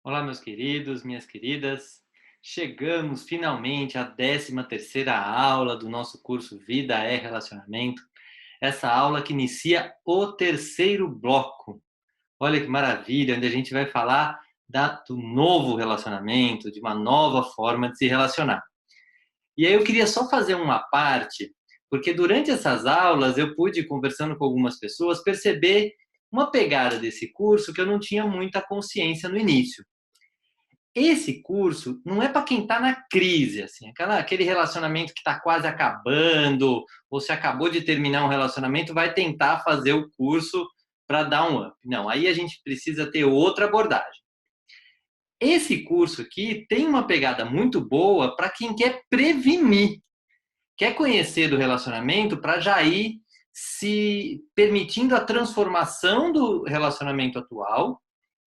Olá, meus queridos, minhas queridas. Chegamos finalmente à 13ª aula do nosso curso Vida é Relacionamento. Essa aula que inicia o terceiro bloco. Olha que maravilha, onde a gente vai falar do novo relacionamento, de uma nova forma de se relacionar. E aí eu queria só fazer uma parte, porque durante essas aulas eu pude, conversando com algumas pessoas, perceber uma pegada desse curso que eu não tinha muita consciência no início. Esse curso não é para quem está na crise, assim, aquele relacionamento que está quase acabando, ou se acabou de terminar um relacionamento, vai tentar fazer o curso para dar um up. Não, aí a gente precisa ter outra abordagem. Esse curso aqui tem uma pegada muito boa para quem quer prevenir, quer conhecer do relacionamento para já ir se permitindo a transformação do relacionamento atual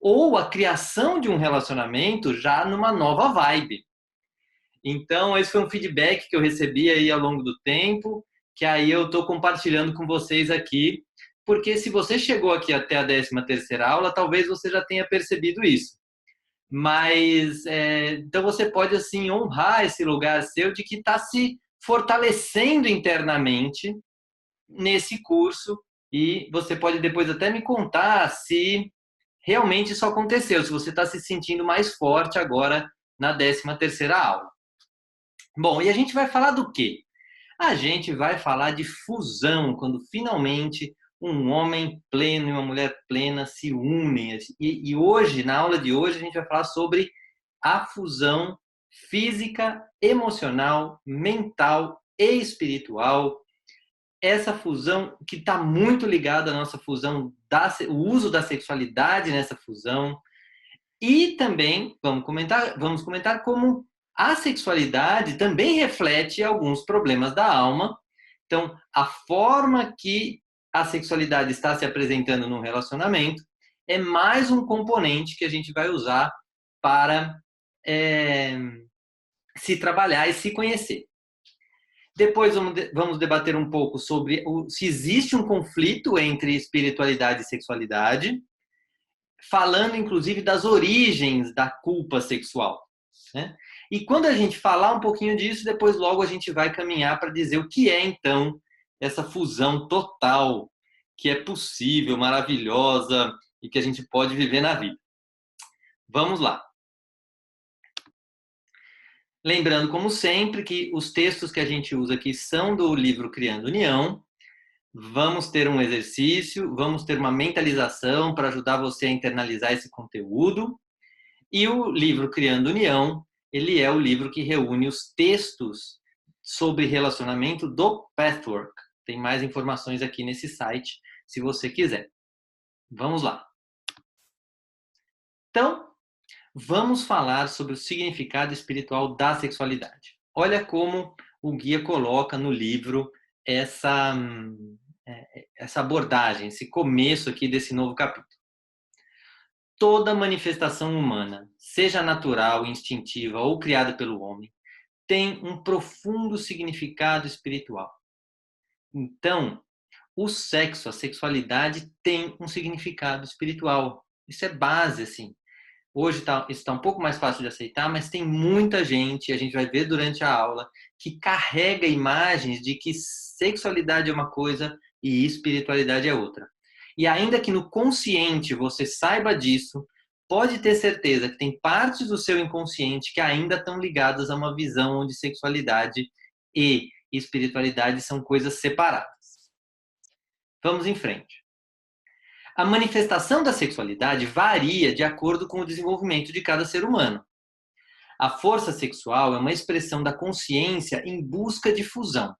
ou a criação de um relacionamento já numa nova vibe. Então, esse foi um feedback que eu recebi aí ao longo do tempo, que aí eu estou compartilhando com vocês aqui, porque se você chegou aqui até a 13ª aula, talvez você já tenha percebido isso. Mas, então você pode, assim, honrar esse lugar seu de que está se fortalecendo internamente nesse curso e você pode depois até me contar se realmente isso aconteceu, se você está se sentindo mais forte agora na 13ª aula. Bom, e a gente vai falar do quê? A gente vai falar de fusão, quando finalmente um homem pleno e uma mulher plena se unem. E hoje, na aula de hoje, a gente vai falar sobre a fusão física, emocional, mental e espiritual. Essa fusão que está muito ligada à nossa fusão, o uso da sexualidade nessa fusão. E também vamos comentar como a sexualidade também reflete alguns problemas da alma. Então, a forma que a sexualidade está se apresentando no relacionamento é mais um componente que a gente vai usar para se trabalhar e se conhecer. Depois vamos debater um pouco sobre se existe um conflito entre espiritualidade e sexualidade, falando inclusive das origens da culpa sexual, né? E quando a gente falar um pouquinho disso, depois logo a gente vai caminhar para dizer o que é então essa fusão total que é possível, maravilhosa e que a gente pode viver na vida. Vamos lá. Lembrando, como sempre, que os textos que a gente usa aqui são do livro Criando União. Vamos ter um exercício, vamos ter uma mentalização para ajudar você a internalizar esse conteúdo. E o livro Criando União, ele é o livro que reúne os textos sobre relacionamento do Pathwork. Tem mais informações aqui nesse site, se você quiser. Vamos lá. Então, vamos falar sobre o significado espiritual da sexualidade. Olha como o guia coloca no livro essa abordagem, esse começo aqui desse novo capítulo. Toda manifestação humana, seja natural, instintiva ou criada pelo homem, tem um profundo significado espiritual. Então, o sexo, a sexualidade tem um significado espiritual. Isso é base, assim. Hoje isso está um pouco mais fácil de aceitar, mas tem muita gente, a gente vai ver durante a aula, que carrega imagens de que sexualidade é uma coisa e espiritualidade é outra. E ainda que no consciente você saiba disso, pode ter certeza que tem partes do seu inconsciente que ainda estão ligadas a uma visão onde sexualidade e espiritualidade são coisas separadas. Vamos em frente. A manifestação da sexualidade varia de acordo com o desenvolvimento de cada ser humano. A força sexual é uma expressão da consciência em busca de fusão.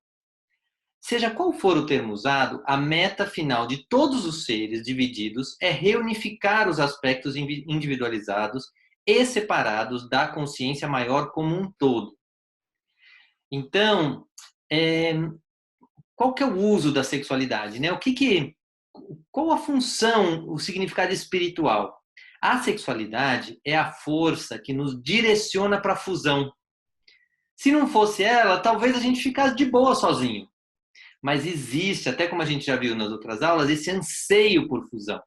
Seja qual for o termo usado, a meta final de todos os seres divididos é reunificar os aspectos individualizados e separados da consciência maior como um todo. Então, qual que é o uso da sexualidade, né? Qual a função, o significado espiritual? A sexualidade é a força que nos direciona para a fusão. Se não fosse ela, talvez a gente ficasse de boa sozinho. Mas existe, até como a gente já viu nas outras aulas, esse anseio por fusão.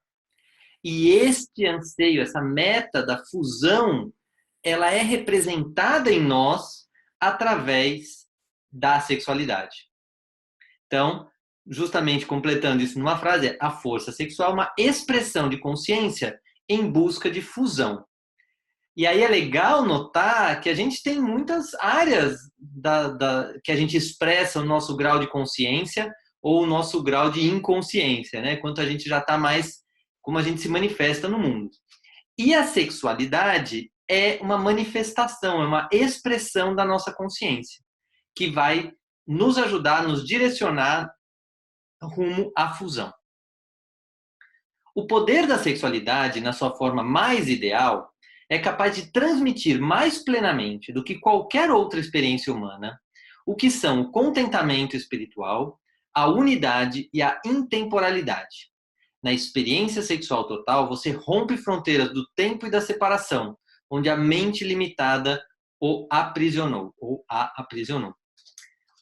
E este anseio, essa meta da fusão, ela é representada em nós através da sexualidade. Então, justamente completando isso numa frase, a força sexual é uma expressão de consciência em busca de fusão. E aí é legal notar que a gente tem muitas áreas que a gente expressa o nosso grau de consciência ou o nosso grau de inconsciência, né? Quanto a gente já está mais, como a gente se manifesta no mundo. E a sexualidade é uma manifestação, é uma expressão da nossa consciência, que vai nos ajudar, nos direcionar rumo à fusão. O poder da sexualidade, na sua forma mais ideal, é capaz de transmitir mais plenamente do que qualquer outra experiência humana o que são o contentamento espiritual, a unidade e a intemporalidade. Na experiência sexual total, você rompe fronteiras do tempo e da separação, onde a mente limitada o aprisionou ou a aprisionou.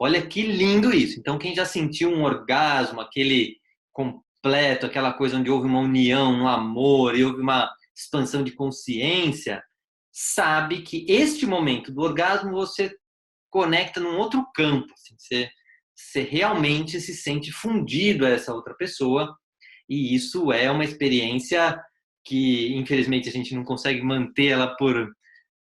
Olha que lindo isso. Então, quem já sentiu um orgasmo, aquele completo, aquela coisa onde houve uma união no amor e houve uma expansão de consciência, sabe que este momento do orgasmo você conecta num outro campo. Assim, você realmente se sente fundido a essa outra pessoa, e isso é uma experiência que, infelizmente, a gente não consegue manter ela por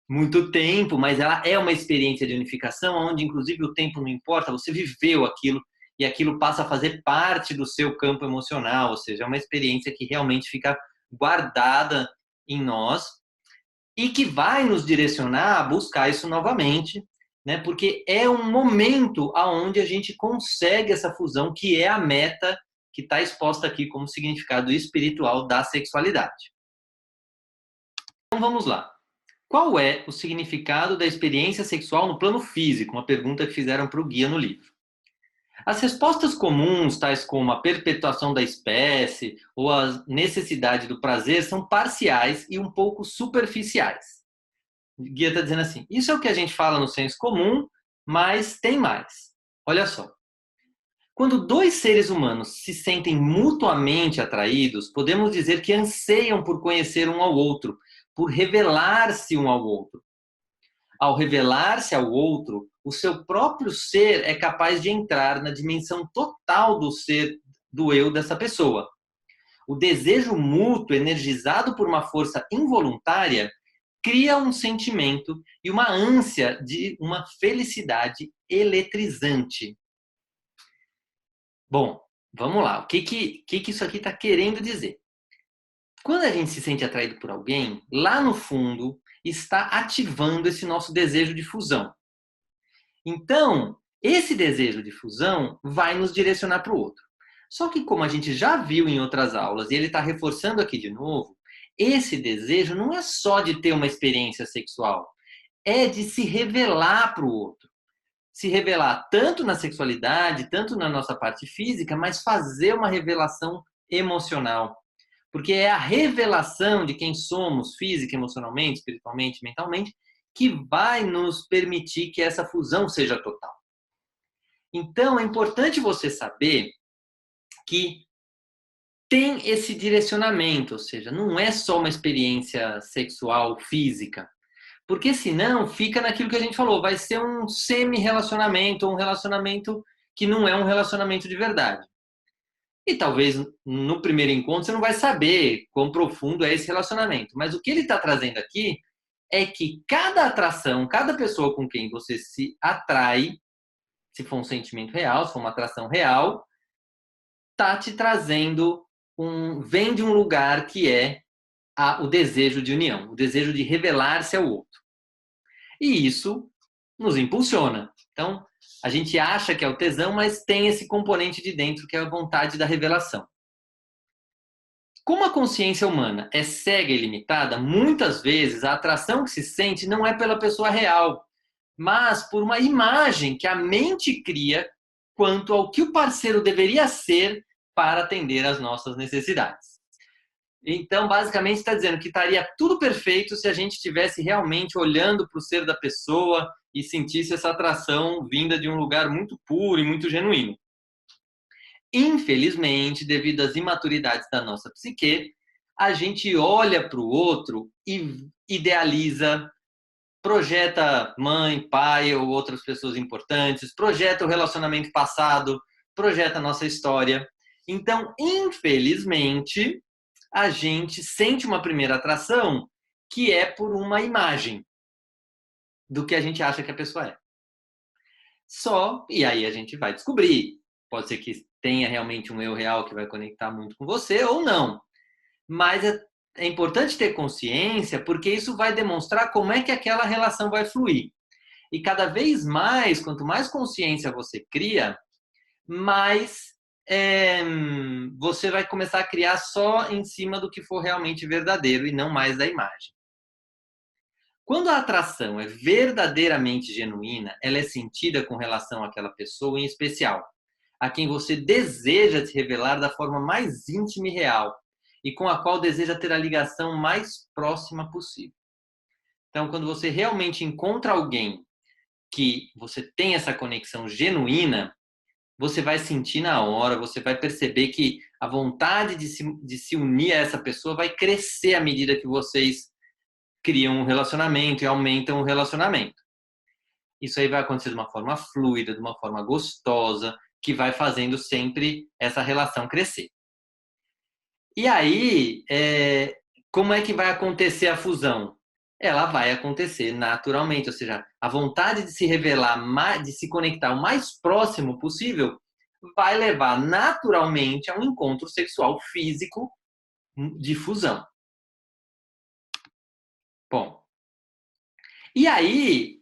muito tempo, mas ela é uma experiência de unificação, onde inclusive o tempo não importa, você viveu aquilo e aquilo passa a fazer parte do seu campo emocional, ou seja, é uma experiência que realmente fica guardada em nós e que vai nos direcionar a buscar isso novamente, né? Porque é um momento aonde a gente consegue essa fusão, que é a meta que está exposta aqui como significado espiritual da sexualidade. Então vamos lá. Qual é o significado da experiência sexual no plano físico? Uma pergunta que fizeram para o guia no livro. As respostas comuns, tais como a perpetuação da espécie ou a necessidade do prazer, são parciais e um pouco superficiais. O guia está dizendo assim, isso é o que a gente fala no senso comum, mas tem mais. Olha só. Quando dois seres humanos se sentem mutuamente atraídos, podemos dizer que anseiam por conhecer um ao outro, por revelar-se um ao outro. Ao revelar-se ao outro, o seu próprio ser é capaz de entrar na dimensão total do ser, do eu dessa pessoa. O desejo mútuo, energizado por uma força involuntária, cria um sentimento e uma ânsia de uma felicidade eletrizante. Bom, vamos lá. O que isso aqui está querendo dizer? Quando a gente se sente atraído por alguém, lá no fundo está ativando esse nosso desejo de fusão. Então, esse desejo de fusão vai nos direcionar para o outro. Só que, como a gente já viu em outras aulas, e ele está reforçando aqui de novo, esse desejo não é só de ter uma experiência sexual, é de se revelar para o outro. Se revelar tanto na sexualidade, tanto na nossa parte física, mas fazer uma revelação emocional. Porque é a revelação de quem somos, física, emocionalmente, espiritualmente, mentalmente, que vai nos permitir que essa fusão seja total. Então, é importante você saber que tem esse direcionamento, ou seja, não é só uma experiência sexual física, porque senão fica naquilo que a gente falou, vai ser um semi-relacionamento, um relacionamento que não é um relacionamento de verdade. E talvez no primeiro encontro você não vai saber quão profundo é esse relacionamento. Mas o que ele está trazendo aqui é que cada atração, cada pessoa com quem você se atrai, se for um sentimento real, se for uma atração real, está te trazendo vem de um lugar que é o desejo de união, o desejo de revelar-se ao outro. E isso nos impulsiona. Então, a gente acha que é o tesão, mas tem esse componente de dentro que é a vontade da revelação. Como a consciência humana é cega e limitada, muitas vezes a atração que se sente não é pela pessoa real, mas por uma imagem que a mente cria quanto ao que o parceiro deveria ser para atender às nossas necessidades. Então, basicamente, está dizendo que estaria tudo perfeito se a gente estivesse realmente olhando para o ser da pessoa e sentisse essa atração vinda de um lugar muito puro e muito genuíno. Infelizmente, devido às imaturidades da nossa psique, a gente olha para o outro e idealiza, projeta mãe, pai ou outras pessoas importantes, projeta o relacionamento passado, projeta a nossa história. Então, infelizmente, a gente sente uma primeira atração que é por uma imagem do que a gente acha que a pessoa é. Só, e aí a gente vai descobrir. Pode ser que tenha realmente um eu real que vai conectar muito com você ou não. Mas é importante ter consciência, porque isso vai demonstrar como é que aquela relação vai fluir. E cada vez mais, quanto mais consciência você cria, mais você vai começar a criar só em cima do que for realmente verdadeiro e não mais da imagem. Quando a atração é verdadeiramente genuína, ela é sentida com relação àquela pessoa em especial, a quem você deseja se revelar da forma mais íntima e real, e com a qual deseja ter a ligação mais próxima possível. Então, quando você realmente encontra alguém que você tem essa conexão genuína, você vai sentir na hora, você vai perceber que a vontade de se unir a essa pessoa vai crescer à medida que vocês criam um relacionamento e aumentam o relacionamento. Isso aí vai acontecer de uma forma fluida, de uma forma gostosa, que vai fazendo sempre essa relação crescer. E aí, como é que vai acontecer a fusão? Ela vai acontecer naturalmente, ou seja, a vontade de se revelar, de se conectar o mais próximo possível, vai levar naturalmente a um encontro sexual físico de fusão. Bom, e aí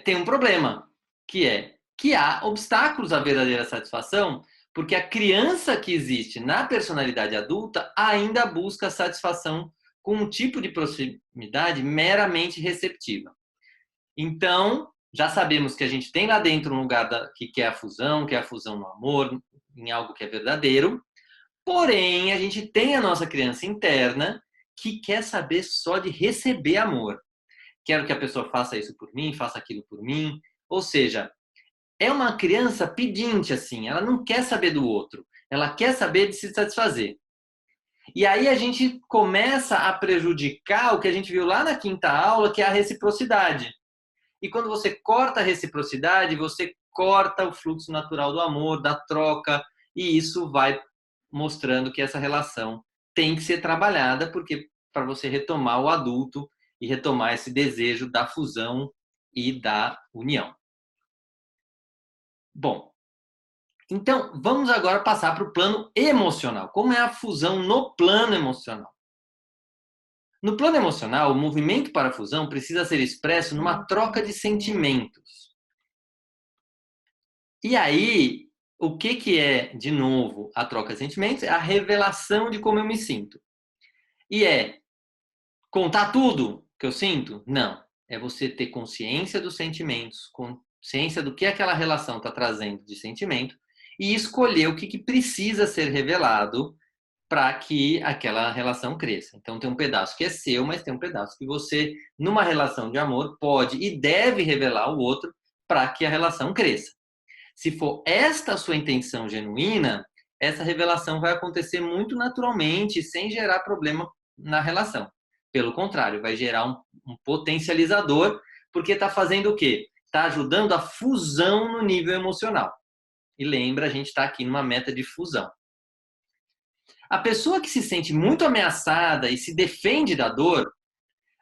tem um problema, que é que há obstáculos à verdadeira satisfação, porque a criança que existe na personalidade adulta ainda busca satisfação com um tipo de proximidade meramente receptiva. Então, já sabemos que a gente tem lá dentro um lugar que é a fusão no amor, em algo que é verdadeiro, porém, a gente tem a nossa criança interna que quer saber só de receber amor. Quero que a pessoa faça isso por mim, faça aquilo por mim. Ou seja, é uma criança pedinte, assim, ela não quer saber do outro, ela quer saber de se satisfazer. E aí a gente começa a prejudicar o que a gente viu lá na quinta aula, que é a reciprocidade. E quando você corta a reciprocidade, você corta o fluxo natural do amor, da troca, e isso vai mostrando que essa relação tem que ser trabalhada, porque para você retomar o adulto e retomar esse desejo da fusão e da união. Bom, então vamos agora passar para o plano emocional. Como é a fusão no plano emocional? No plano emocional, o movimento para a fusão precisa ser expresso numa troca de sentimentos. E aí, o que é, de novo, a troca de sentimentos? É a revelação de como eu me sinto. E é contar tudo que eu sinto? Não. É você ter consciência dos sentimentos, consciência do que aquela relação está trazendo de sentimento e escolher o que precisa ser revelado para que aquela relação cresça. Então, tem um pedaço que é seu, mas tem um pedaço que você, numa relação de amor, pode e deve revelar ao outro para que a relação cresça. Se for esta a sua intenção genuína, essa revelação vai acontecer muito naturalmente, sem gerar problema na relação. Pelo contrário, vai gerar um potencializador, porque está fazendo o quê? Está ajudando a fusão no nível emocional. E lembra, a gente está aqui numa meta de fusão. A pessoa que se sente muito ameaçada e se defende da dor,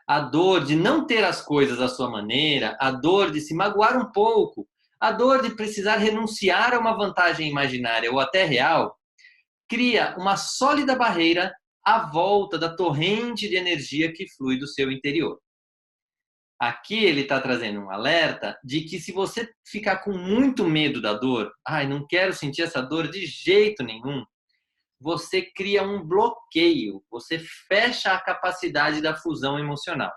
a dor de não ter as coisas à sua maneira, a dor de se magoar um pouco, a dor de precisar renunciar a uma vantagem imaginária ou até real, cria uma sólida barreira à volta da torrente de energia que flui do seu interior. Aqui ele está trazendo um alerta de que se você ficar com muito medo da dor, não quero sentir essa dor de jeito nenhum, você cria um bloqueio, você fecha a capacidade da fusão emocional.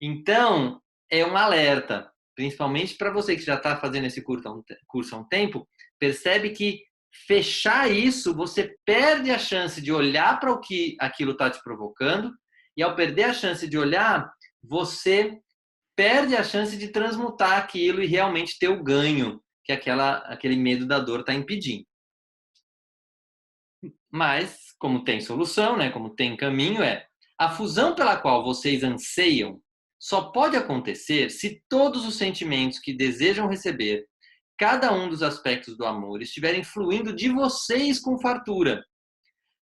Então, é um alerta, principalmente para você que já está fazendo esse curso há um tempo, percebe que fechar isso, você perde a chance de olhar para o que aquilo está te provocando, e ao perder a chance de olhar, você perde a chance de transmutar aquilo e realmente ter o ganho que aquele medo da dor está impedindo. Mas, como tem solução, né, como tem caminho, a fusão pela qual vocês anseiam só pode acontecer se todos os sentimentos que desejam receber, cada um dos aspectos do amor, estiverem fluindo de vocês com fartura.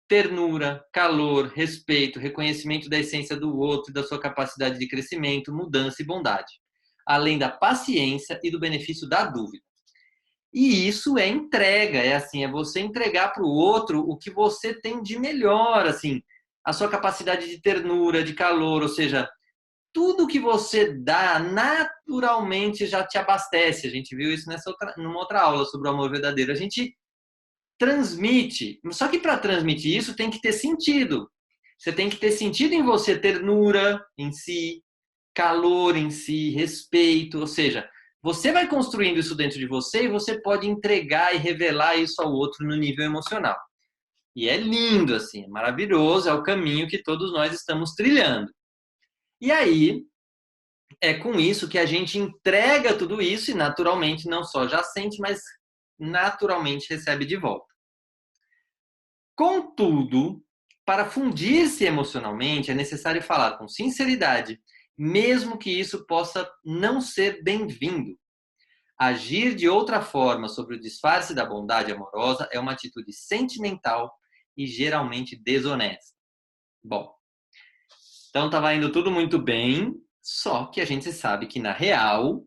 Ternura, calor, respeito, reconhecimento da essência do outro, da sua capacidade de crescimento, mudança e bondade, além da paciência e do benefício da dúvida. E isso é entrega, é assim, é você entregar para o outro o que você tem de melhor, assim, a sua capacidade de ternura, de calor, ou seja, tudo que você dá naturalmente já te abastece. A gente viu isso numa outra aula sobre o amor verdadeiro. A gente transmite, só que para transmitir isso tem que ter sentido. Você tem que ter sentido em você, ternura em si, calor em si, respeito, ou seja, você vai construindo isso dentro de você e você pode entregar e revelar isso ao outro no nível emocional. E é lindo, assim, é maravilhoso, é o caminho que todos nós estamos trilhando. E aí, é com isso que a gente entrega tudo isso e naturalmente não só já sente, mas naturalmente recebe de volta. Contudo, para fundir-se emocionalmente, é necessário falar com sinceridade, mesmo que isso possa não ser bem-vindo. Agir de outra forma sobre o disfarce da bondade amorosa é uma atitude sentimental e geralmente desonesta. Bom, então estava indo tudo muito bem, só que a gente sabe que na real,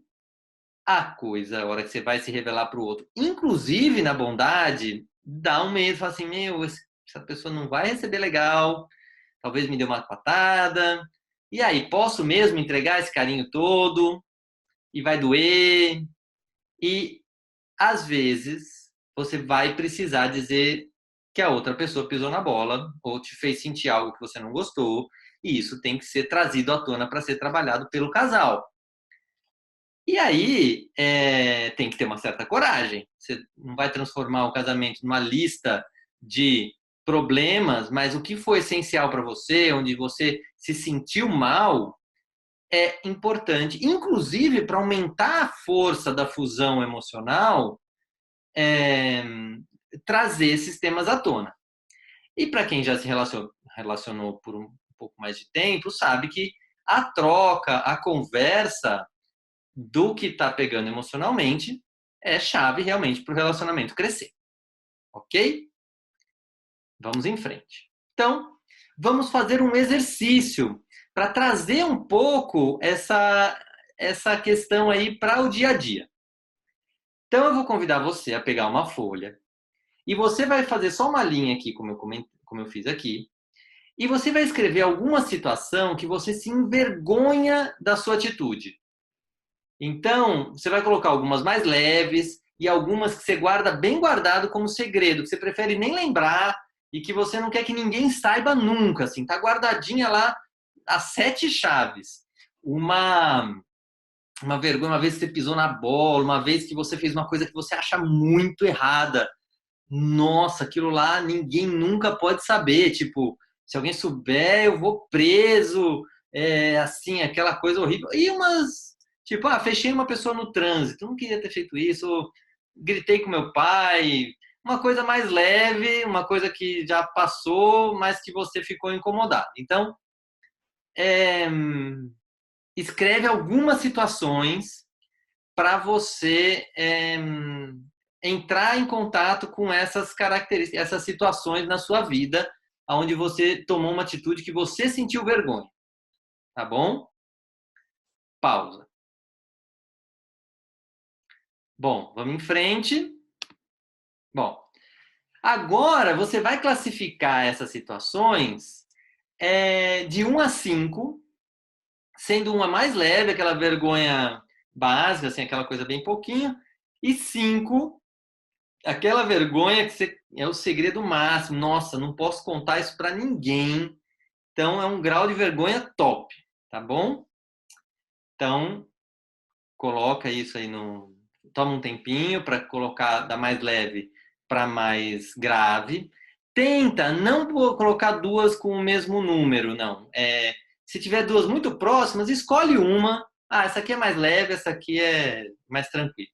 a coisa, a hora que você vai se revelar para o outro, inclusive na bondade, dá um medo, fala assim, meu, essa pessoa não vai receber legal, talvez me dê uma patada, e aí, posso mesmo entregar esse carinho todo? E vai doer? E, às vezes, você vai precisar dizer que a outra pessoa pisou na bola ou te fez sentir algo que você não gostou, e isso tem que ser trazido à tona para ser trabalhado pelo casal. E aí, tem que ter uma certa coragem. Você não vai transformar o casamento numa lista de problemas, mas o que foi essencial para você, onde você se sentiu mal, é importante, inclusive para aumentar a força da fusão emocional, é, trazer esses temas à tona. E para quem já se relacionou por um pouco mais de tempo, sabe que a troca, a conversa do que está pegando emocionalmente é chave realmente para o relacionamento crescer. Ok? Vamos em frente. Então, vamos fazer um exercício para trazer um pouco essa questão aí para o dia a dia. Então, eu vou convidar você a pegar uma folha e você vai fazer só uma linha aqui, como eu fiz aqui, e você vai escrever alguma situação que você se envergonha da sua atitude. Então, você vai colocar algumas mais leves e algumas que você guarda bem guardado como segredo, que você prefere nem lembrar e que você não quer que ninguém saiba nunca, assim, tá guardadinha lá as 7 chaves. Uma vergonha, uma vez que você pisou na bola, uma vez que você fez uma coisa que você acha muito errada. Nossa, aquilo lá ninguém nunca pode saber, tipo, se alguém souber, eu vou preso, assim, aquela coisa horrível. E umas, tipo, fechei uma pessoa no trânsito, não queria ter feito isso, gritei com meu pai, uma coisa mais leve, uma coisa que já passou, mas que você ficou incomodado. Então, é, escreve algumas situações para você entrar em contato com essas características, essas situações na sua vida, onde você tomou uma atitude que você sentiu vergonha. Tá bom? Pausa. Bom, vamos em frente. Bom, agora você vai classificar essas situações de 1 a 5, sendo uma mais leve, aquela vergonha básica, assim, aquela coisa bem pouquinho, e 5, aquela vergonha que você, é o segredo máximo. Nossa, não posso contar isso para ninguém. Então, é um grau de vergonha top, tá bom? Então, coloca isso aí no... Toma um tempinho para colocar da mais leve para mais grave. Tenta não colocar duas com o mesmo número, não. Se tiver duas muito próximas, escolhe uma. Essa aqui é mais leve, essa aqui é mais tranquila.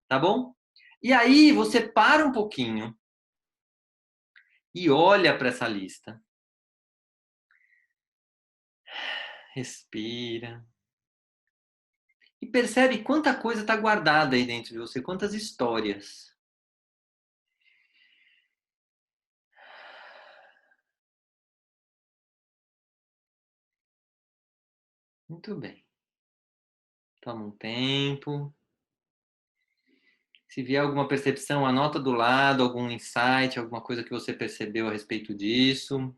Tá bom? E aí, você para um pouquinho e olha para essa lista. Respira. E percebe quanta coisa está guardada aí dentro de você, quantas histórias. Muito bem. Toma um tempo. Se vier alguma percepção, anota do lado, algum insight, alguma coisa que você percebeu a respeito disso.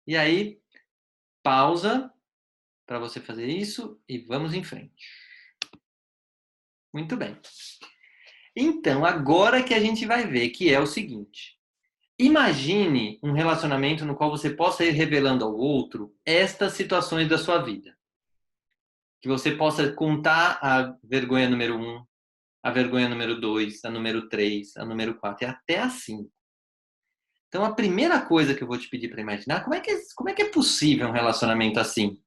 E aí, pausa para você fazer isso e vamos em frente. Muito bem. Então, agora que a gente vai ver que é o seguinte. Imagine um relacionamento no qual você possa ir revelando ao outro estas situações da sua vida. Que você possa contar a vergonha número 1, a vergonha número 2, a número 3, a número 4 e até a 5. Então, a primeira coisa que eu vou te pedir para imaginar, como é que é possível um relacionamento assim?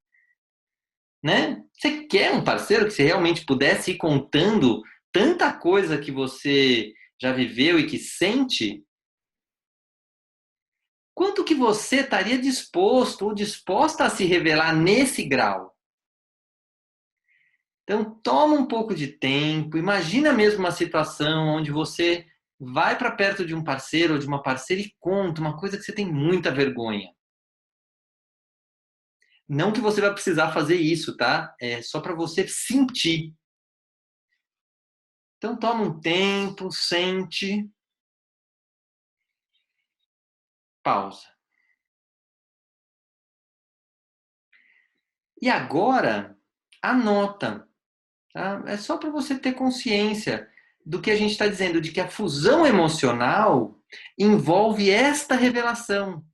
Né? Você quer um parceiro que você realmente pudesse ir contando tanta coisa que você já viveu e que sente? Quanto que você estaria disposto ou disposta a se revelar nesse grau? Então, toma um pouco de tempo, imagina mesmo uma situação onde você vai para perto de um parceiro ou de uma parceira e conta uma coisa que você tem muita vergonha. Não que você vai precisar fazer isso, tá? É só para você sentir. Então, toma um tempo, sente, pausa. E agora, anota. Tá? É só para você ter consciência do que a gente está dizendo, de que a fusão emocional envolve esta revelação.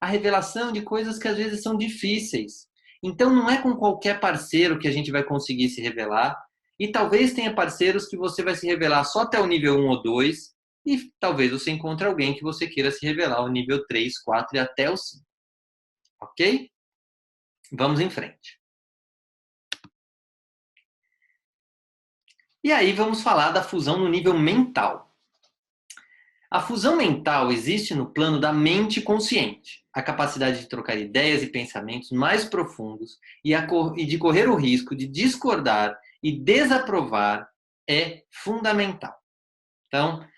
A revelação de coisas que às vezes são difíceis. Então não é com qualquer parceiro que a gente vai conseguir se revelar. E talvez tenha parceiros que você vai se revelar só até o nível 1 ou 2. E talvez você encontre alguém que você queira se revelar ao nível 3, 4 e até o 5. Ok? Vamos em frente. E aí vamos falar da fusão no nível mental. A fusão mental existe no plano da mente consciente, a capacidade de trocar ideias e pensamentos mais profundos e de correr o risco de discordar e desaprovar é fundamental. Então,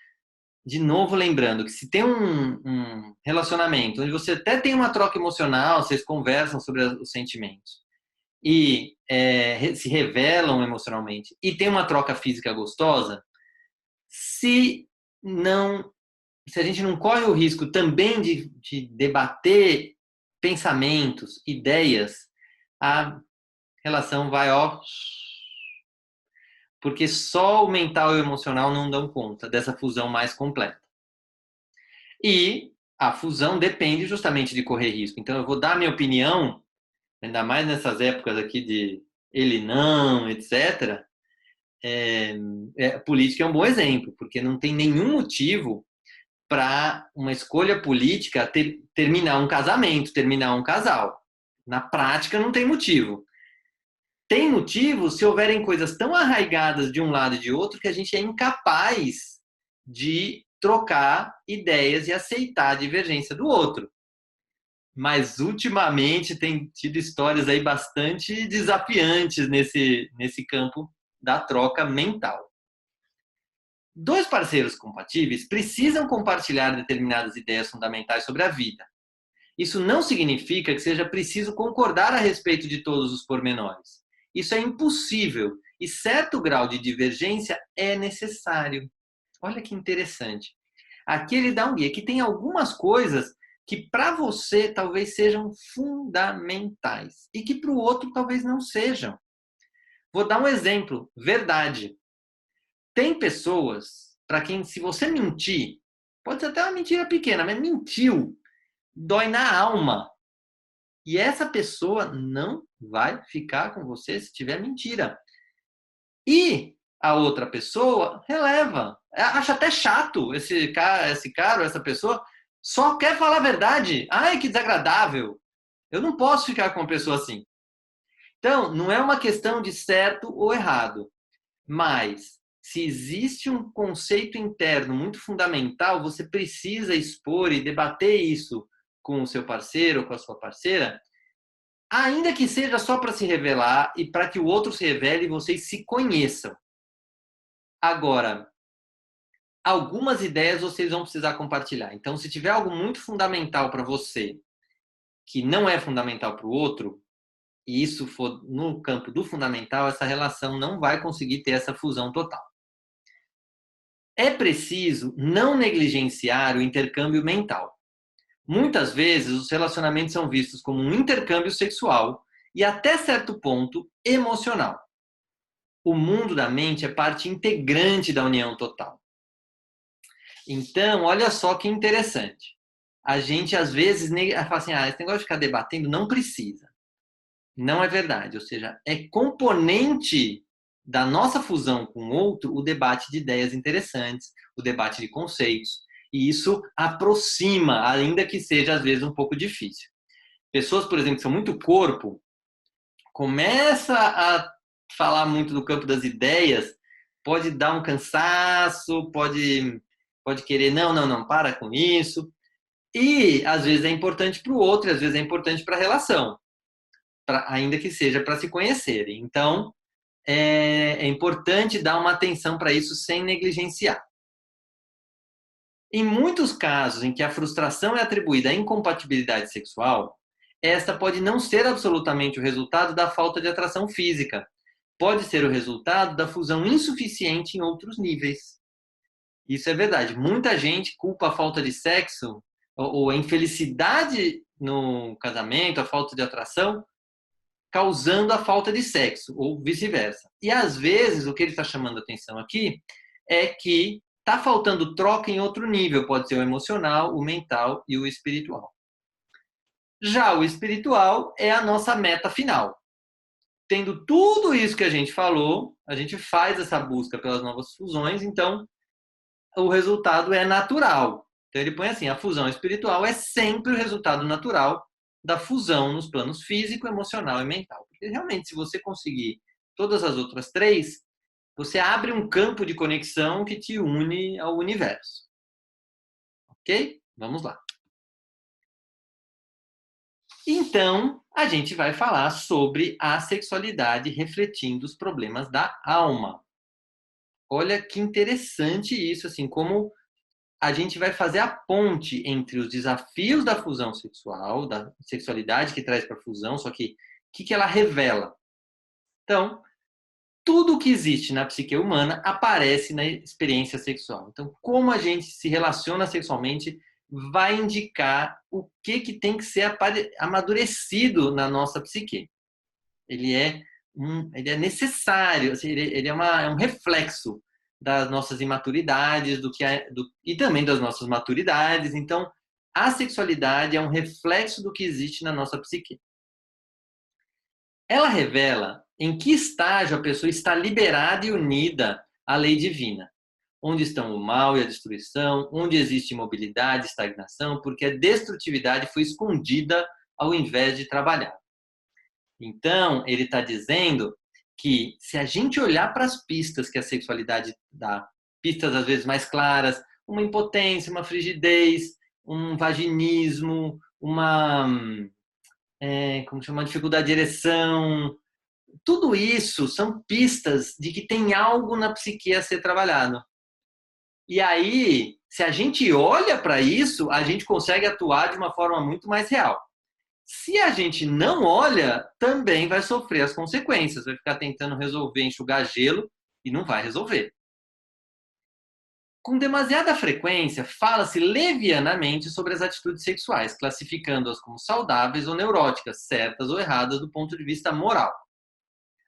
de novo lembrando que se tem um relacionamento onde você até tem uma troca emocional, vocês conversam sobre os sentimentos e se revelam emocionalmente e tem uma troca física gostosa, se não se a gente não corre o risco também de debater pensamentos, ideias, a relação vai, ó, porque só o mental e o emocional não dão conta dessa fusão mais completa. E a fusão depende justamente de correr risco. Então, eu vou dar minha opinião, ainda mais nessas épocas aqui de ele não, etc. Política é um bom exemplo, porque não tem nenhum motivo para uma escolha política terminar um casamento, terminar um casal. Na prática, não tem motivo. Tem motivo se houverem coisas tão arraigadas de um lado e de outro que a gente é incapaz de trocar ideias e aceitar a divergência do outro. Mas, ultimamente, tem tido histórias aí bastante desafiantes nesse campo da troca mental. Dois parceiros compatíveis precisam compartilhar determinadas ideias fundamentais sobre a vida. Isso não significa que seja preciso concordar a respeito de todos os pormenores. Isso é impossível e certo grau de divergência é necessário. Olha que interessante. Aqui ele dá um guia que tem algumas coisas que para você talvez sejam fundamentais e que para o outro talvez não sejam. Vou dar um exemplo. Verdade. Tem pessoas para quem, se você mentir, pode ser até uma mentira pequena, mas mentiu, dói na alma. E essa pessoa não vai ficar com você se tiver mentira. E a outra pessoa releva. Acha até chato esse cara, essa pessoa, só quer falar a verdade. Ai, que desagradável. Eu não posso ficar com uma pessoa assim. Então, não é uma questão de certo ou errado, mas se existe um conceito interno muito fundamental, você precisa expor e debater isso com o seu parceiro ou com a sua parceira, ainda que seja só para se revelar e para que o outro se revele e vocês se conheçam. Agora, algumas ideias vocês vão precisar compartilhar. Então, se tiver algo muito fundamental para você, que não é fundamental para o outro, e isso for no campo do fundamental, essa relação não vai conseguir ter essa fusão total. É preciso não negligenciar o intercâmbio mental. Muitas vezes, os relacionamentos são vistos como um intercâmbio sexual e, até certo ponto, emocional. O mundo da mente é parte integrante da união total. Então, olha só que interessante. A gente, às vezes, fala assim, esse negócio de ficar debatendo não precisa. Não é verdade. Ou seja, é componente da nossa fusão com o outro o debate de ideias interessantes, o debate de conceitos. E isso aproxima, ainda que seja, às vezes, um pouco difícil. Pessoas, por exemplo, que são muito corpo, começa a falar muito do campo das ideias, pode dar um cansaço, pode querer, não, para com isso. E, às vezes, é importante para o outro, e às vezes é importante para a relação, ainda que seja para se conhecerem. Então, é importante dar uma atenção para isso sem negligenciar. Em muitos casos em que a frustração é atribuída à incompatibilidade sexual, esta pode não ser absolutamente o resultado da falta de atração física. Pode ser o resultado da fusão insuficiente em outros níveis. Isso é verdade. Muita gente culpa a falta de sexo ou a infelicidade no casamento, a falta de atração, causando a falta de sexo, ou vice-versa. E às vezes, o que ele está chamando a atenção aqui é que está faltando troca em outro nível, pode ser o emocional, o mental e o espiritual. Já o espiritual é a nossa meta final. Tendo tudo isso que a gente falou, a gente faz essa busca pelas novas fusões, então o resultado é natural. Então ele põe assim, a fusão espiritual é sempre o resultado natural da fusão nos planos físico, emocional e mental. Porque realmente, se você conseguir todas as outras três, você abre um campo de conexão que te une ao universo. Ok? Vamos lá. Então, a gente vai falar sobre a sexualidade refletindo os problemas da alma. Olha que interessante isso, assim, como a gente vai fazer a ponte entre os desafios da fusão sexual, da sexualidade que traz para a fusão, só que o que ela revela? Então, tudo que existe na psique humana aparece na experiência sexual. Então, como a gente se relaciona sexualmente vai indicar o que tem que ser amadurecido na nossa psique. Ele é necessário, assim, ele é um reflexo das nossas imaturidades e também das nossas maturidades. Então, a sexualidade é um reflexo do que existe na nossa psique. Ela revela em que estágio a pessoa está liberada e unida à lei divina. Onde estão o mal e a destruição, onde existe imobilidade, estagnação, porque a destrutividade foi escondida ao invés de trabalhar. Então, ele está dizendo que se a gente olhar para as pistas que a sexualidade dá, pistas às vezes mais claras, uma impotência, uma frigidez, um vaginismo, uma dificuldade de ereção, tudo isso são pistas de que tem algo na psique a ser trabalhado. E aí, se a gente olha para isso, a gente consegue atuar de uma forma muito mais real. Se a gente não olha, também vai sofrer as consequências. Vai ficar tentando resolver, enxugar gelo e não vai resolver. Com demasiada frequência, fala-se levianamente sobre as atitudes sexuais, classificando-as como saudáveis ou neuróticas, certas ou erradas do ponto de vista moral.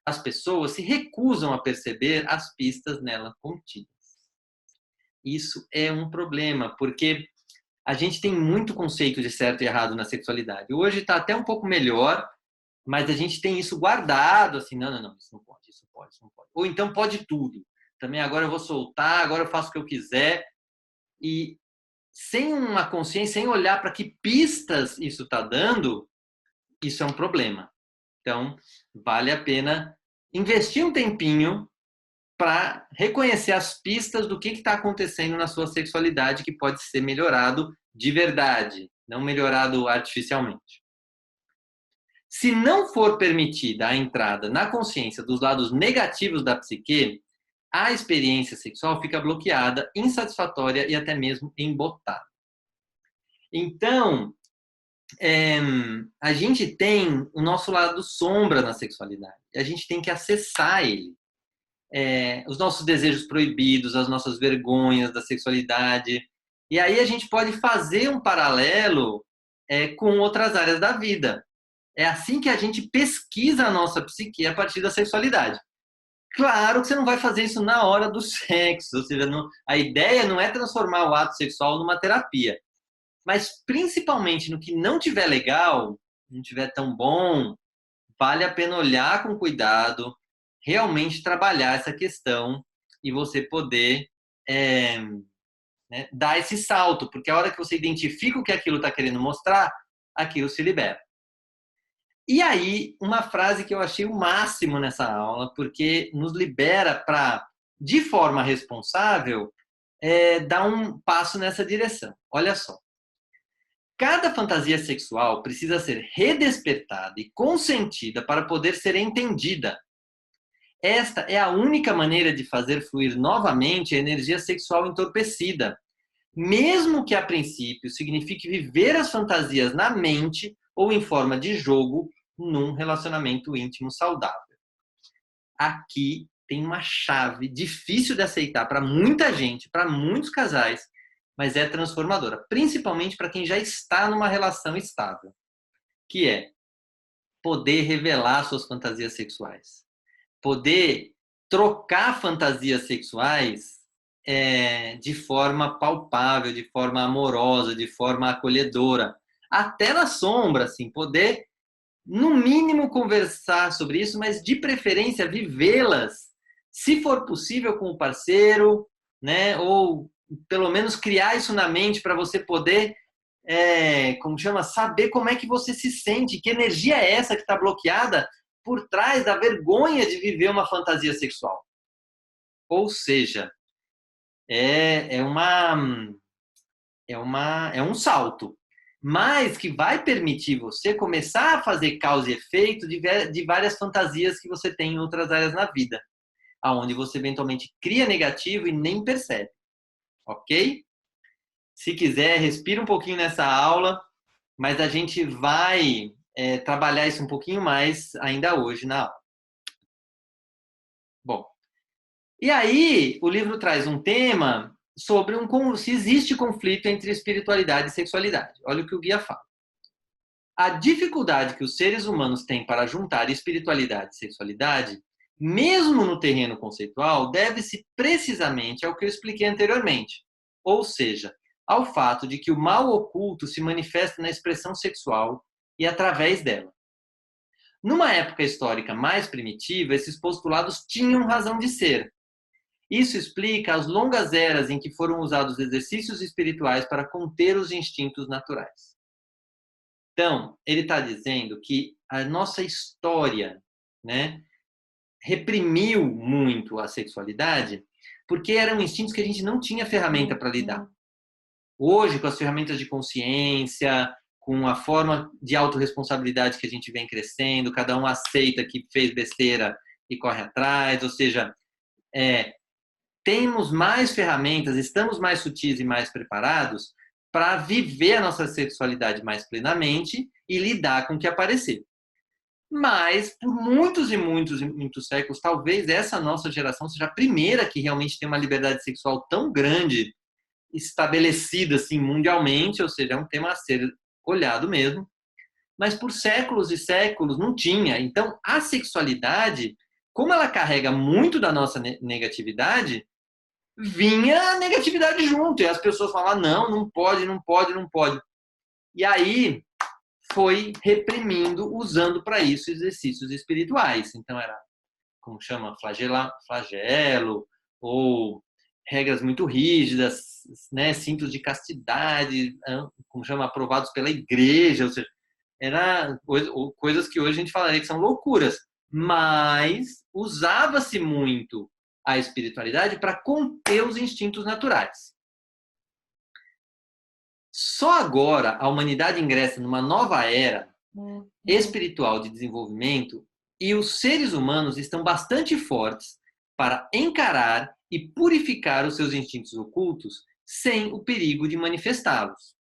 As pessoas se recusam a perceber as pistas nela contidas. Isso é um problema, porque a gente tem muito conceito de certo e errado na sexualidade. Hoje está até um pouco melhor, mas a gente tem isso guardado, assim, não, isso não pode, isso pode, isso não pode. Ou então pode tudo. Também agora eu vou soltar, agora eu faço o que eu quiser. E sem uma consciência, sem olhar para que pistas isso está dando, isso é um problema. Então, vale a pena investir um tempinho para reconhecer as pistas do que está acontecendo na sua sexualidade que pode ser melhorado de verdade, não melhorado artificialmente. Se não for permitida a entrada na consciência dos lados negativos da psique, a experiência sexual fica bloqueada, insatisfatória e até mesmo embotada. Então, a gente tem o nosso lado sombra na sexualidade. A gente tem que acessar ele. Os nossos desejos proibidos, as nossas vergonhas da sexualidade. E aí a gente pode fazer um paralelo com outras áreas da vida. É assim que a gente pesquisa a nossa psique a partir da sexualidade. Claro que você não vai fazer isso na hora do sexo, ou seja, a ideia não é transformar o ato sexual numa terapia. Mas principalmente no que não tiver legal, não tiver tão bom, vale a pena olhar com cuidado, realmente trabalhar essa questão e você poder dar esse salto, porque a hora que você identifica o que aquilo está querendo mostrar, aquilo se libera. E aí, uma frase que eu achei o máximo nessa aula, porque nos libera para, de forma responsável, dar um passo nessa direção. Olha só. Cada fantasia sexual precisa ser redespertada e consentida para poder ser entendida. Esta é a única maneira de fazer fluir novamente a energia sexual entorpecida, mesmo que a princípio signifique viver as fantasias na mente ou em forma de jogo num relacionamento íntimo saudável. Aqui tem uma chave difícil de aceitar para muita gente, para muitos casais, mas é transformadora, principalmente para quem já está numa relação estável, que é poder revelar suas fantasias sexuais, poder trocar fantasias sexuais de forma palpável, de forma amorosa, de forma acolhedora, até na sombra, assim, poder, no mínimo, conversar sobre isso, mas de preferência vivê-las, se for possível com o parceiro, né? Ou pelo menos criar isso na mente para você poder, saber como é que você se sente, que energia é essa que está bloqueada por trás da vergonha de viver uma fantasia sexual. Ou seja, é um salto, mas que vai permitir você começar a fazer causa e efeito de várias fantasias que você tem em outras áreas na vida, aonde você eventualmente cria negativo e nem percebe, ok? Se quiser, respira um pouquinho nessa aula, mas a gente vai trabalhar isso um pouquinho mais ainda hoje na aula. Bom, e aí o livro traz um tema sobre se existe conflito entre espiritualidade e sexualidade. Olha o que o guia fala. A dificuldade que os seres humanos têm para juntar espiritualidade e sexualidade, mesmo no terreno conceitual, deve-se precisamente ao que eu expliquei anteriormente. Ou seja, ao fato de que o mal oculto se manifesta na expressão sexual e através dela. Numa época histórica mais primitiva, esses postulados tinham razão de ser. Isso explica as longas eras em que foram usados exercícios espirituais para conter os instintos naturais. Então, ele está dizendo que a nossa história, né, reprimiu muito a sexualidade porque eram instintos que a gente não tinha ferramenta para lidar. Hoje, com as ferramentas de consciência, com a forma de autorresponsabilidade que a gente vem crescendo, cada um aceita que fez besteira e corre atrás, ou seja, temos mais ferramentas, estamos mais sutis e mais preparados para viver a nossa sexualidade mais plenamente e lidar com o que aparecer. Mas, por muitos e muitos e muitos séculos, talvez essa nossa geração seja a primeira que realmente tem uma liberdade sexual tão grande, estabelecida assim, mundialmente, ou seja, é um tema a ser olhado mesmo. Mas por séculos e séculos não tinha. Então, a sexualidade, como ela carrega muito da nossa negatividade, vinha a negatividade junto. E as pessoas falavam, não pode, não pode, não pode. E aí foi reprimindo, usando para isso exercícios espirituais. Então era, como chama, flagelo, ou regras muito rígidas, né, cintos de castidade, como chama, aprovados pela igreja, ou seja, era coisas que hoje a gente falaria que são loucuras, mas usava-se muito a espiritualidade para conter os instintos naturais. Só agora a humanidade ingressa numa nova era espiritual de desenvolvimento e os seres humanos estão bastante fortes para encarar e purificar os seus instintos ocultos sem o perigo de manifestá-los.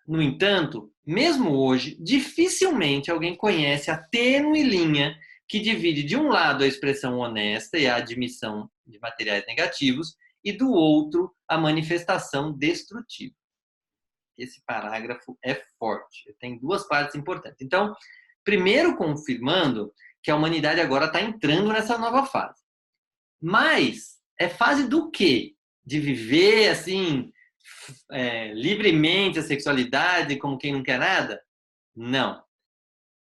No entanto, mesmo hoje, dificilmente alguém conhece a tênue linha que divide de um lado a expressão honesta e a admissão de materiais negativos e do outro a manifestação destrutiva. Esse parágrafo é forte, tem duas partes importantes. Então, primeiro confirmando que a humanidade agora está entrando nessa nova fase. Mas é fase do quê? De viver assim livremente a sexualidade como quem não quer nada? Não.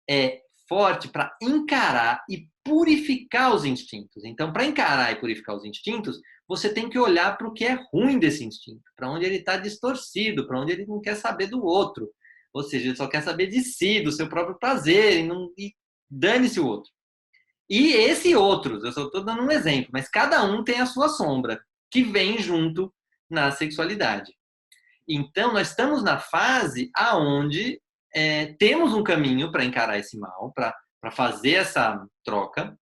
É forte para encarar e purificar os instintos. Então, para encarar e purificar os instintos, você tem que olhar para o que é ruim desse instinto, para onde ele está distorcido, para onde ele não quer saber do outro. Ou seja, ele só quer saber de si, do seu próprio prazer, e dane-se o outro. E esse outros, eu só estou dando um exemplo, mas cada um tem a sua sombra, que vem junto na sexualidade. Então, nós estamos na fase aonde temos um caminho para encarar esse mal, para fazer essa troca,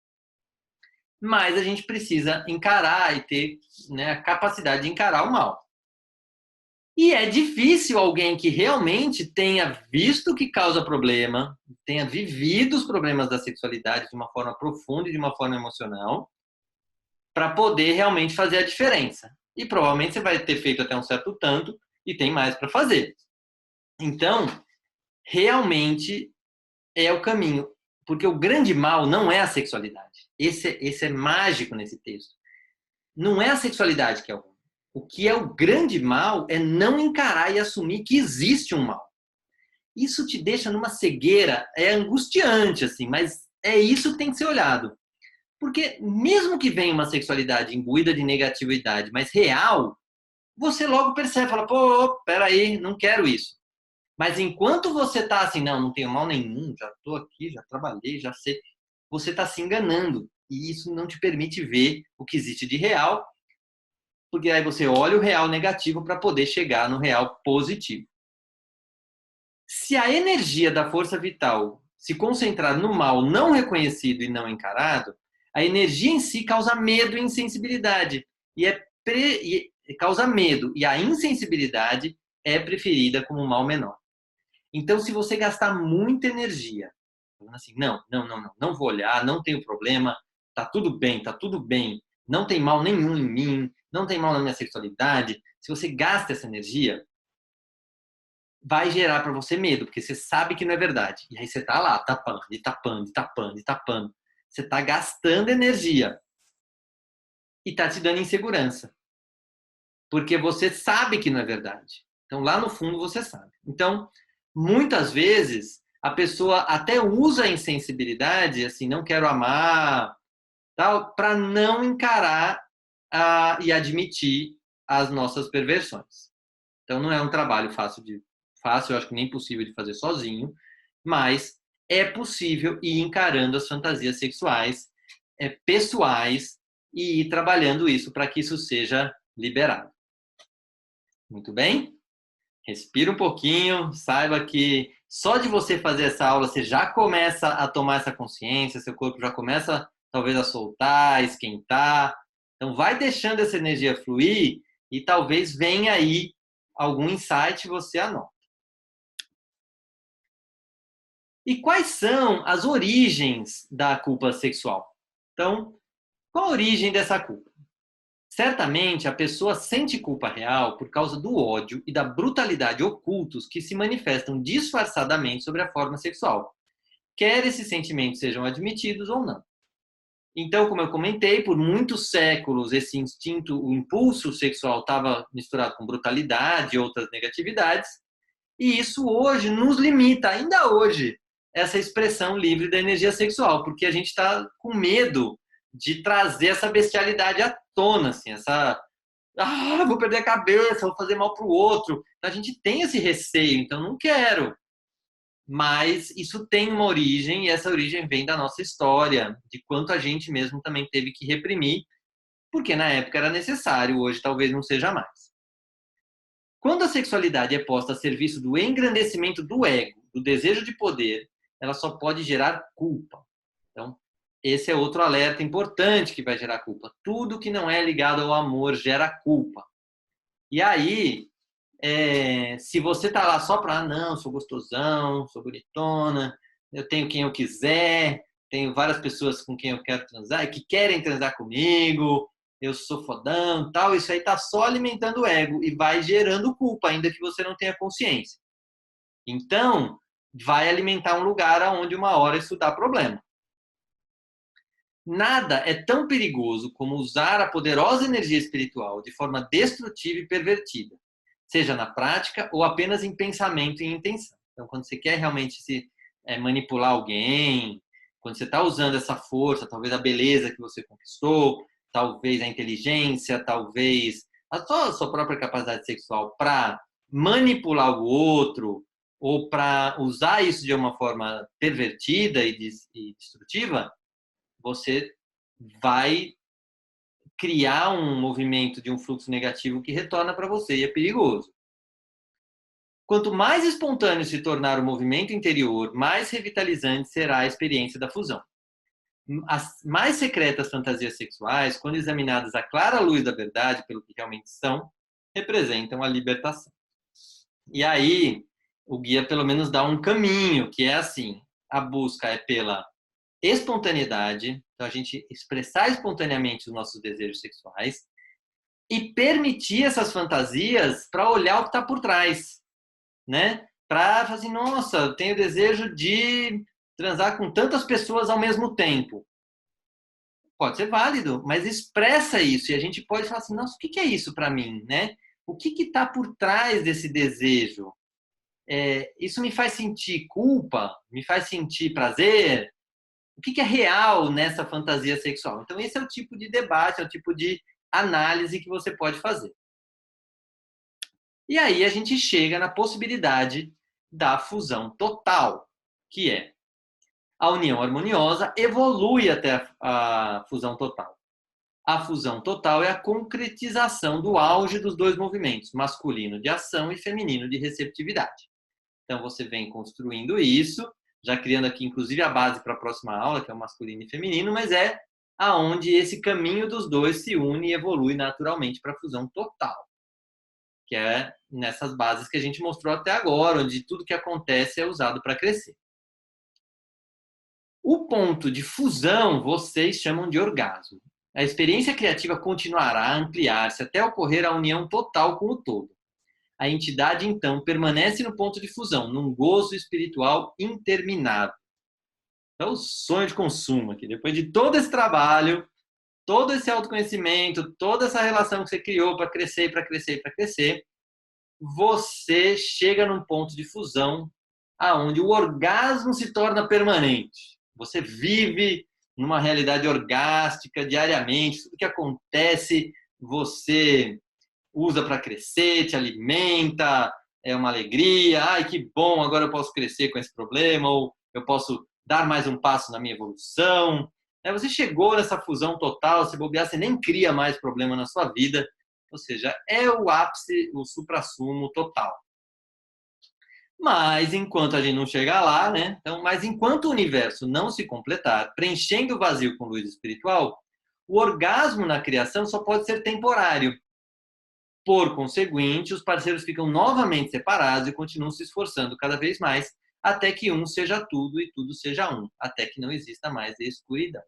mas a gente precisa encarar e ter, né, a capacidade de encarar o mal. E é difícil alguém que realmente tenha visto o que causa problema, tenha vivido os problemas da sexualidade de uma forma profunda e de uma forma emocional, para poder realmente fazer a diferença. E provavelmente você vai ter feito até um certo tanto e tem mais para fazer. Então, realmente é o caminho. Porque o grande mal não é a sexualidade. Esse é mágico nesse texto. Não é a sexualidade que é o ruim. O que é o grande mal é não encarar e assumir que existe um mal. Isso te deixa numa cegueira, é angustiante, assim, mas é isso que tem que ser olhado. Porque mesmo que venha uma sexualidade imbuída de negatividade, mas real, você logo percebe, fala, pô, peraí, não quero isso. Mas enquanto você está assim, não tenho mal nenhum, já estou aqui, já trabalhei, já sei, você está se enganando. E isso não te permite ver o que existe de real, porque aí você olha o real negativo para poder chegar no real positivo. Se a energia da força vital se concentrar no mal não reconhecido e não encarado, a energia em si causa medo e insensibilidade. E causa medo. E a insensibilidade é preferida como mal menor. Então, se você gastar muita energia, falando assim, não vou olhar, não tenho problema, tá tudo bem, não tem mal nenhum em mim, não tem mal na minha sexualidade. Se você gasta essa energia, vai gerar para você medo, porque você sabe que não é verdade. E aí você tá lá, tapando, e tapando, e tapando, e tapando. Você tá gastando energia e tá te dando insegurança. Porque você sabe que não é verdade. Então, lá no fundo, você sabe. Então, muitas vezes, a pessoa até usa a insensibilidade, assim, não quero amar, tal, para não encarar e admitir as nossas perversões. Então, não é um trabalho fácil, eu acho que nem possível de fazer sozinho, mas é possível ir encarando as fantasias sexuais pessoais e ir trabalhando isso para que isso seja liberado. Muito bem? Respira um pouquinho, saiba que só de você fazer essa aula, você já começa a tomar essa consciência, seu corpo já começa talvez a soltar, a esquentar. Então vai deixando essa energia fluir e talvez venha aí algum insight e você anota. E quais são as origens da culpa sexual? Então, qual a origem dessa culpa? Certamente, a pessoa sente culpa real por causa do ódio e da brutalidade ocultos que se manifestam disfarçadamente sobre a forma sexual, quer esses sentimentos sejam admitidos ou não. Então, como eu comentei, por muitos séculos esse instinto, o impulso sexual estava misturado com brutalidade e outras negatividades, e isso hoje nos limita, ainda hoje, essa expressão livre da energia sexual, porque a gente está com medo de trazer essa bestialidade à tona, assim, vou perder a cabeça, vou fazer mal para o outro. Então, a gente tem esse receio, então não quero. Mas isso tem uma origem, e essa origem vem da nossa história, de quanto a gente mesmo também teve que reprimir, porque na época era necessário, hoje talvez não seja mais. Quando a sexualidade é posta a serviço do engrandecimento do ego, do desejo de poder, ela só pode gerar culpa. Então, esse é outro alerta importante que vai gerar culpa. Tudo que não é ligado ao amor gera culpa. E aí, se você tá lá só para, não, sou gostosão, sou bonitona, eu tenho quem eu quiser, tenho várias pessoas com quem eu quero transar, que querem transar comigo, eu sou fodão, tal, isso aí tá só alimentando o ego e vai gerando culpa, ainda que você não tenha consciência. Então, vai alimentar um lugar onde uma hora isso dá problema. Nada é tão perigoso como usar a poderosa energia espiritual de forma destrutiva e pervertida, seja na prática ou apenas em pensamento e intenção. Então, quando você quer realmente manipular alguém, quando você está usando essa força, talvez a beleza que você conquistou, talvez a inteligência, talvez a sua própria capacidade sexual para manipular o outro ou para usar isso de uma forma pervertida e destrutiva, você vai criar um movimento de um fluxo negativo que retorna para você e é perigoso. Quanto mais espontâneo se tornar o movimento interior, mais revitalizante será a experiência da fusão. As mais secretas fantasias sexuais, quando examinadas à clara luz da verdade, pelo que realmente são, representam a libertação. E aí, o guia pelo menos dá um caminho, que é assim, a busca é pela espontaneidade, então a gente expressar espontaneamente os nossos desejos sexuais e permitir essas fantasias para olhar o que está por trás, né? Para falar assim, nossa, eu tenho desejo de transar com tantas pessoas ao mesmo tempo. Pode ser válido, mas expressa isso e a gente pode falar assim, nossa, o que é isso para mim, né? O que está por trás desse desejo? Isso me faz sentir culpa? Me faz sentir prazer? O que é real nessa fantasia sexual? Então, esse é o tipo de debate, é o tipo de análise que você pode fazer. E aí a gente chega na possibilidade da fusão total, que é a união harmoniosa evolui até a fusão total. A fusão total é a concretização do auge dos dois movimentos, masculino de ação e feminino de receptividade. Então, você vem construindo isso, já criando aqui, inclusive, a base para a próxima aula, que é o masculino e feminino, mas é aonde esse caminho dos dois se une e evolui naturalmente para a fusão total, que é nessas bases que a gente mostrou até agora, onde tudo que acontece é usado para crescer. O ponto de fusão, vocês chamam de orgasmo. A experiência criativa continuará a ampliar-se até ocorrer a união total com o todo. A entidade, então, permanece no ponto de fusão, num gozo espiritual interminável. É o sonho de consumo aqui. Depois de todo esse trabalho, todo esse autoconhecimento, toda essa relação que você criou para crescer, para crescer, para crescer, você chega num ponto de fusão aonde o orgasmo se torna permanente. Você vive numa realidade orgástica diariamente, tudo que acontece, você usa para crescer, te alimenta, é uma alegria. Ai, que bom, agora eu posso crescer com esse problema, ou eu posso dar mais um passo na minha evolução. Você chegou nessa fusão total, se bobear, você nem cria mais problema na sua vida, ou seja, é o ápice, o suprassumo total. Mas enquanto a gente não chegar lá, né? Então, mas enquanto o universo não se completar, preenchendo o vazio com luz espiritual, o orgasmo na criação só pode ser temporário. Por conseguinte, os parceiros ficam novamente separados e continuam se esforçando cada vez mais, até que um seja tudo e tudo seja um, até que não exista mais escuridão.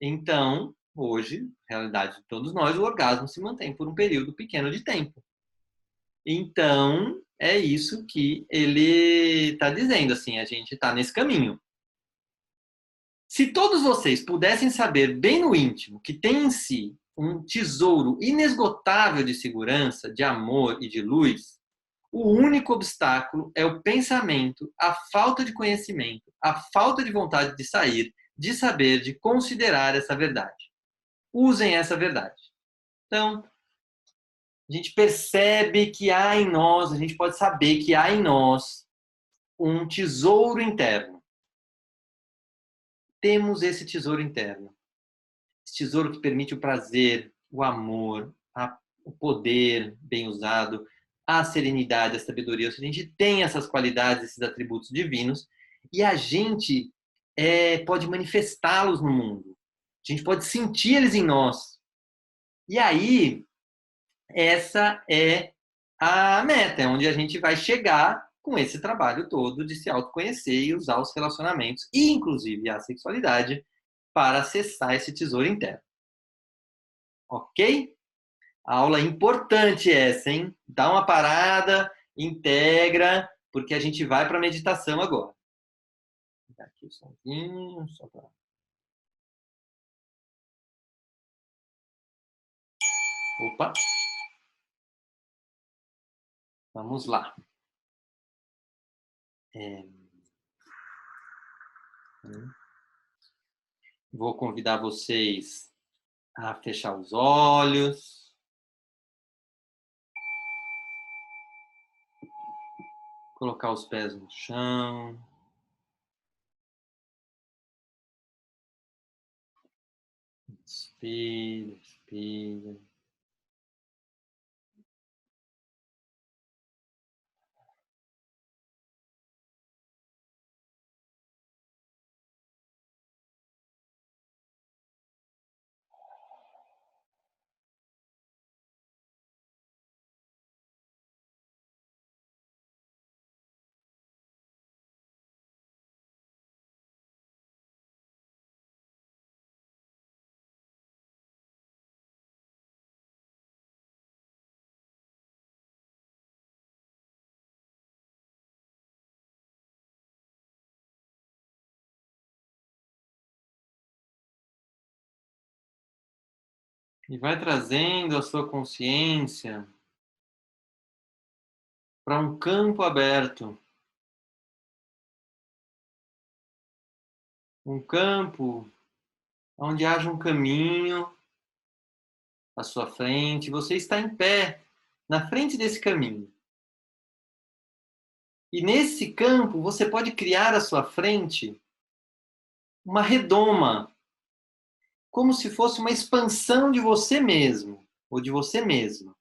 Então, hoje, realidade de todos nós, o orgasmo se mantém por um período pequeno de tempo. Então, é isso que ele está dizendo, assim, a gente está nesse caminho. Se todos vocês pudessem saber bem no íntimo que tem em si um tesouro inesgotável de segurança, de amor e de luz, o único obstáculo é o pensamento, a falta de conhecimento, a falta de vontade de sair, de saber, de considerar essa verdade. Usem essa verdade. Então, a gente percebe que há em nós, a gente pode saber que há em nós um tesouro interno. Temos esse tesouro interno. esse tesouro que permite o prazer, o amor, o poder bem usado, a serenidade, a sabedoria. Ou seja, a gente tem essas qualidades, esses atributos divinos, e a gente pode manifestá-los no mundo. A gente pode sentir eles em nós. E aí, essa é a meta, é onde a gente vai chegar com esse trabalho todo de se autoconhecer e usar os relacionamentos, e inclusive a sexualidade, para acessar esse tesouro interno. Ok? Aula importante essa, hein? Dá uma parada, integra, porque a gente vai para a meditação agora. Vou dar aqui o somzinho, só para... Opa! Vamos lá. Vou convidar vocês a fechar os olhos. Colocar os pés no chão. Inspira, expira. E vai trazendo a sua consciência para um campo aberto. Um campo onde haja um caminho à sua frente. Você está em pé na frente desse caminho. E nesse campo você pode criar à sua frente uma redoma, como se fosse uma expansão de você mesmo ou de você mesma.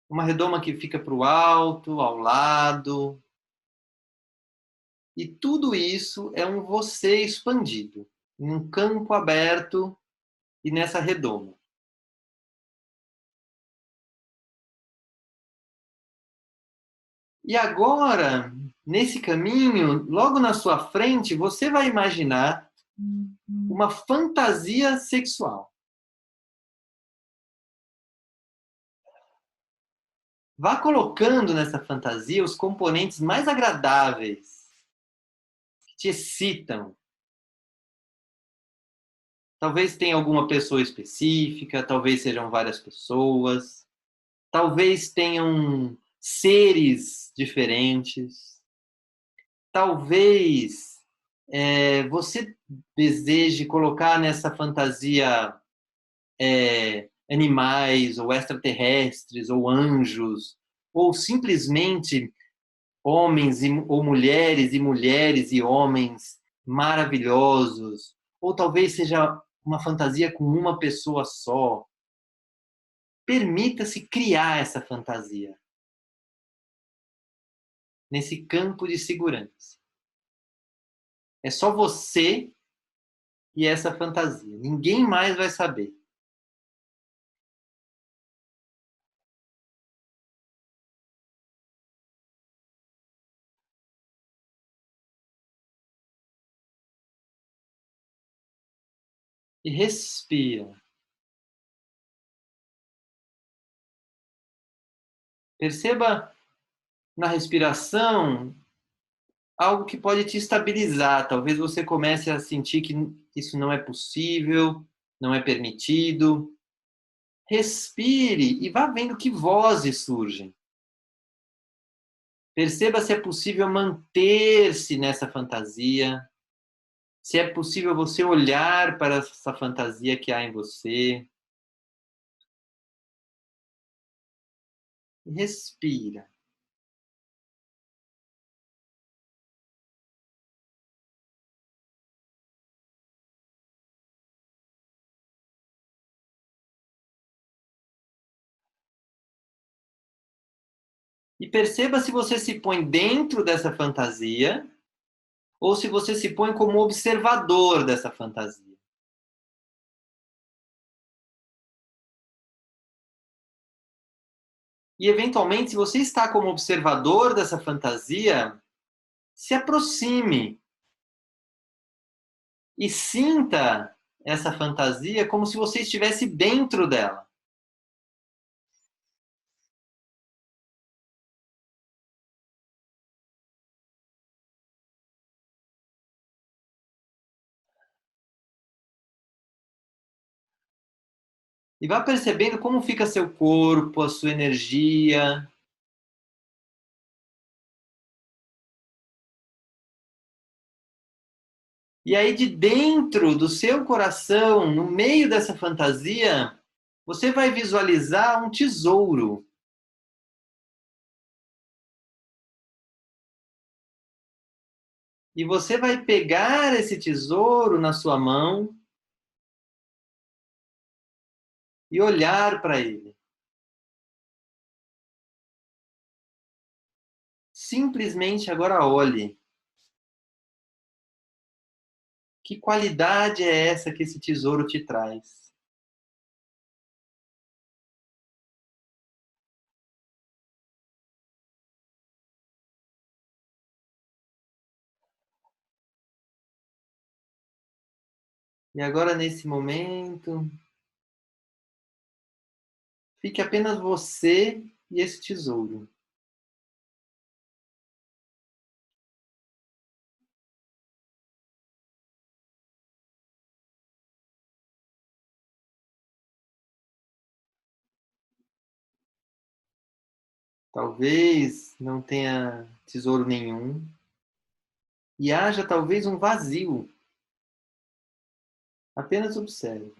Uma redoma que fica para o alto, ao lado. E tudo isso é um você expandido, em um campo aberto e nessa redoma. E agora, nesse caminho, logo na sua frente, você vai imaginar uma fantasia sexual. Vá colocando nessa fantasia os componentes mais agradáveis, que te excitam. Talvez tenha alguma pessoa específica, talvez sejam várias pessoas, talvez tenham seres diferentes, talvez você deseje colocar nessa fantasia animais, ou extraterrestres, ou anjos, ou simplesmente homens ou mulheres e homens maravilhosos, ou talvez seja uma fantasia com uma pessoa só. Permita-se criar essa fantasia nesse campo de segurança. É só você e essa fantasia. Ninguém mais vai saber. E respira. Perceba na respiração algo que pode te estabilizar. Talvez você comece a sentir que isso não é possível, não é permitido. Respire e vá vendo que vozes surgem. Perceba se é possível manter-se nessa fantasia, se é possível você olhar para essa fantasia que há em você. Respira. E perceba se você se põe dentro dessa fantasia ou se você se põe como observador dessa fantasia. E, eventualmente, se você está como observador dessa fantasia, se aproxime e sinta essa fantasia como se você estivesse dentro dela. E vá percebendo como fica seu corpo, a sua energia. E aí, de dentro do seu coração, no meio dessa fantasia, você vai visualizar um tesouro. E você vai pegar esse tesouro na sua mão e olhar para ele. Simplesmente agora olhe. Que qualidade é essa que esse tesouro te traz? E agora, nesse momento, fique apenas você e esse tesouro. Talvez não tenha tesouro nenhum e haja talvez um vazio. Apenas observe.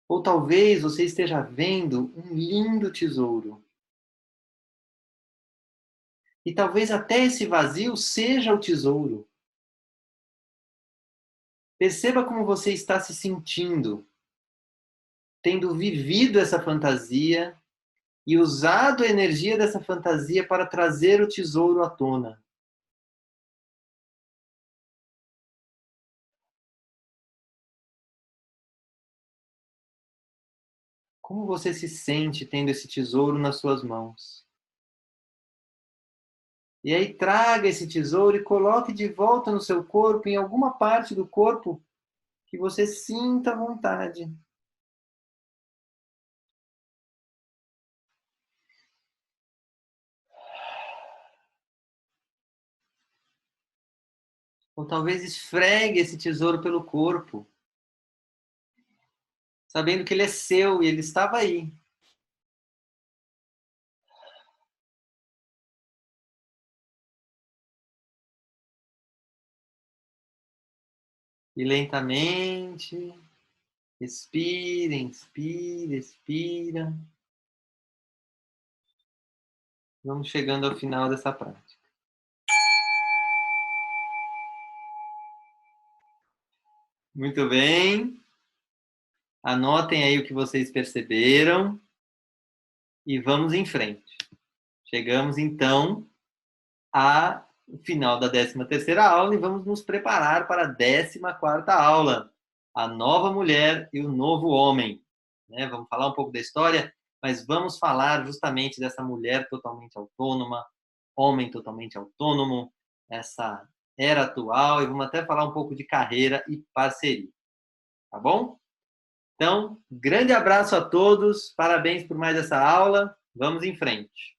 Ou talvez você esteja vendo um lindo tesouro. E talvez até esse vazio seja o tesouro. Perceba como você está se sentindo, tendo vivido essa fantasia e usado a energia dessa fantasia para trazer o tesouro à tona. Como você se sente tendo esse tesouro nas suas mãos? E aí traga esse tesouro e coloque de volta no seu corpo, em alguma parte do corpo que você sinta vontade. Ou talvez esfregue esse tesouro pelo corpo, sabendo que ele é seu e ele estava aí. E lentamente, respira, inspira, expira. Vamos chegando ao final dessa prática. Muito bem. Anotem aí o que vocês perceberam e vamos em frente. Chegamos, então, ao final da 13ª aula e vamos nos preparar para a 14ª aula, a nova mulher e o novo homem. Né? Vamos falar um pouco da história, mas vamos falar justamente dessa mulher totalmente autônoma, homem totalmente autônomo, essa era atual, e vamos até falar um pouco de carreira e parceria. Tá bom? Então, grande abraço a todos, parabéns por mais essa aula, vamos em frente.